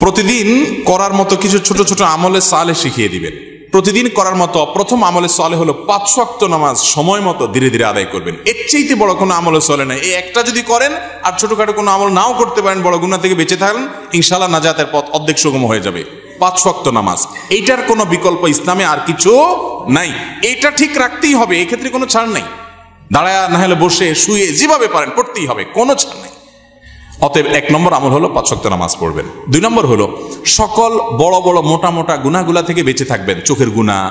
প্রতিদিন করার মতো কিছু ছোট ছোট আমলে সালেহ শিখিয়ে দিবেন। প্রতিদিন করার মতো প্রথম আমলে সালেহ হলো 5 ওয়াক্ত নামাজ সময় মতো ধীরে ধীরে আদায় করবেন। এর চাইতে বড় কোনো আমলে সালেহ নাই। এই একটা যদি করেন আর ছোটখাটো কোনো আমল নাও করতে পারেন, বড় গুনাহ থেকে বেঁচে থাকেন, ইনশাআল্লাহ নাজাতের পথ অর্ধেক সুগম হয়ে যাবে। 5 ওয়াক্ত নামাজ, এইটার কোনো বিকল্প ইসলামে আর কিছু নাই। এটা ঠিক রাখতেই হবে, এক্ষেত্রে কোনো ছাড় নাই। দাঁড়ায় না হলে বসে শুয়ে যেভাবে পারেন পড়তেই হবে, কোনো ছাড় নাই। অতএব 1 নম্বর আমল হলো 5 ওয়াক্ত নামাজ পড়বেন। 2 নম্বর হলো সকল বড় বড় মোটা মোটা গুনাহগুলা থেকে বেঁচে থাকবেন। চোখের গুনাহ,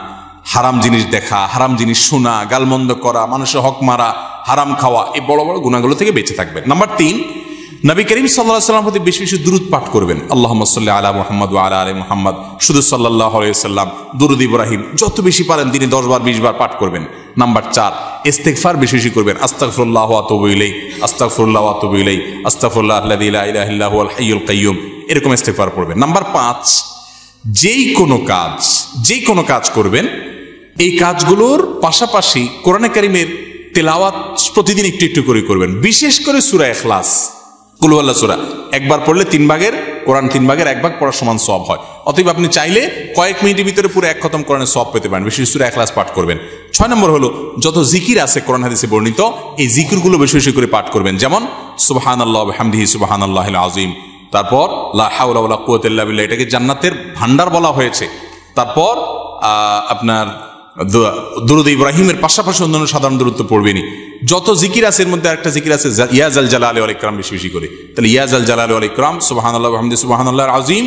হারাম জিনিস দেখা, হারাম জিনিস শোনা, গালমন্দ করা, মানুষের হক মারা, হারাম খাওয়া, এই বড় বড় গুনাহগুলো থেকে বেঁচে থাকবেন। নাম্বার 3, নবী করিম সাল্লাল্লাহু আলাইহি ওয়াসাল্লামের প্রতি বেশি বেশি দুরূদ পাঠ করবেন। আল্লাহুম্মা সাল্লি আলা মুহাম্মদ ওয়া আলা আলি মুহাম্মদ, শুধু সাল্লাল্লাহু আলাইহি ওয়াসাল্লাম, দুরূদ ইব্রাহিম যত বেশি পারেন দিনে 10 বার 20 বার পাঠ করবেন। নাম্বার 4, ইস্তিগফার বেশি বেশি করবেন। আস্তাগফিরুল্লাহ ওয়া আতুবু ইলাইহি, আস্তাগফিরুল্লাহ ওয়া আতুবু ইলাইহি, আস্তাগফিরুল্লাহ আল্লাযী লা ইলাহা ইল্লা হুয়াল হাইয়ুল কাইয়্যুম, এরকম ইস্তিগফার পড়বেন। নাম্বার 5, যেই কোনো কাজ করবেন, এই কাজগুলোর পাশাপাশি কোরআনে কারীমের তেলাওয়াত প্রতিদিন একটু একটু করে করবেন। বিশেষ করে সূরা ইখলাস, কুল হুয়াল্লাহ সূরা একবার পড়লে 3 ভাগের কোরআন 3 ভাগের 1 ভাগ পড়ার সমান সওয়াব হয়। অতএব আপনি চাইলে কয়েক মিনিটের ভিতরে পুরো 1 খতম কোরআনের সওয়াব পেতে পারেন। বিশেষ সূরা ইখলাস পাঠ করবেন। 6 নম্বর হলো যত জিকির আছে কোরআন হাদিসে বর্ণিত, এই জিকিরগুলো বেশি বেশি করে পাঠ করবেন। যেমন সুবহানাল্লাহ ওয়া বিহামদিহি সুবহানাল্লাহিল আযীম, তারপর লা হাওলা ওয়ালা কুওয়াতা ইল্লা বিল্লাহ, এটাকে জান্নাতের ভান্ডার বলা হয়েছে। তারপর আপনার দুরূদ ইব্রাহিমের পাশাপাশি অন্যান্য সাধারণ দুরূদ তো পড়বেনই। যত জিকির আছে এর মধ্যে একটা জিকির আছে ইয়া জাল জালালি ওয়াল ইকরাম, বেশি বেশি করে। তাহলে ইয়া জাল জালালি ওয়াল ইকরাম, সুবহানাল্লাহ ওয়া বিহামদিহি সুবহানাল্লাহিল আযীম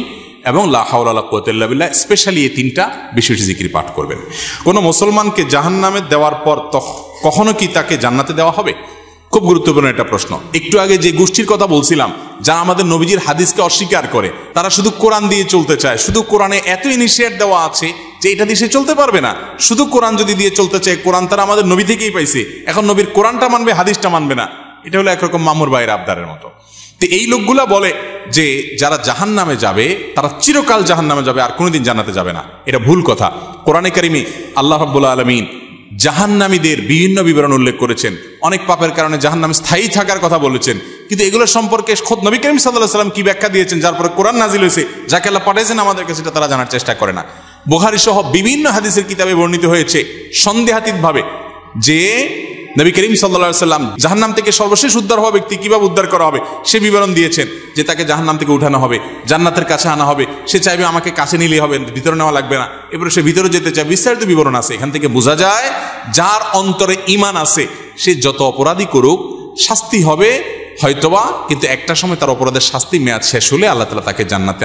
এবং লা হাওলা ওয়ালা কুওয়াতা ইল্লা বিল্লাহ, স্পেশালি এই 3টা বেশি বেশি জিকির পাঠ করবেন। কোনো মুসলমানকে জাহান্নামে দেওয়ার পর কখনো কি তাকে জান্নাতে দেওয়া হবে? খুব গুরুত্বপূর্ণ একটা প্রশ্ন। একটু আগে যে গোষ্ঠীর কথা বলছিলাম, যারা আমাদের নবীজির হাদিসকে অস্বীকার করে, তারা শুধু কোরআন দিয়ে চলতে চায়। শুধু কোরআনে এত ইনিশিয়েট দেওয়া আছে যে এটা দিয়ে সে চলতে পারবে না। শুধু কোরআন যদি দিয়ে চলতে চায়, কোরআন তারা আমাদের নবী থেকেই পাইছে, এখন নবীর কোরআনটা মানবে, হাদিসটা মানবে না। এটা হলো একরকম মামুর ভাইয়ের আবদারের মতো। তো এই লোকগুলা বলে যে যারা জাহান্নামে যাবে তারা চিরকাল জাহান্নামে যাবে, আর কোনোদিন জান্নাতে যাবে না। এটা ভুল কথা। কোরআনে কারিমে আল্লাহ রাব্বুল আলামিন জাহান্নামীদের বিভিন্ন বিবরণ উল্লেখ করেছেন। অনেক পাপের কারণে জাহান্নামে স্থায়ী থাকার কথা বলেছেন, কিন্তু এগুলো সম্পর্কে খোদ নবী করিম সাল্লাল্লাহু আলাইহি ওয়াসাল্লাম কি ব্যাখ্যা দিয়েছেন, যার পরে কোরআন নাজিল হয়েছে, যাকে আল্লাহ পাঠিয়েছেন আমাদের কাছে, সেটা তারা জানার চেষ্টা করে না। বুখারী সহ বিভিন্ন হাদিসের কিতাবে বর্ণিত হয়েছে সন্দেহাতীতভাবে যে নবী করিম সাল্লাল্লাহু আলাইহি ওয়াসাল্লাম জাহান্নাম থেকে সর্বশেষ উদ্ধার হওয়া ব্যক্তি কিভাবে উদ্ধার করা হবে সে বিবরণ দিয়েছেন। যে তাকে জাহান্নাম থেকে উঠানো হবে, জান্নাতের কাছে আনা হবে, সে চাইবে আমাকে কাছে নিলেই হবে, ভিতরে নেওয়া লাগবে না, এবারে সে ভিতরে যেতে চায়, বিস্তারিত বিবরণ আছে। এখান থেকে বোঝা যায় যার অন্তরে ঈমান আছে সে যত অপরাধী করুক শাস্তি হবে হয়তোবা, কিন্তু একটা সময় তার অপরাধের শাস্তি মেয়াদ শেষ হলে আল্লাহ তাআলা তাকে জান্নাতে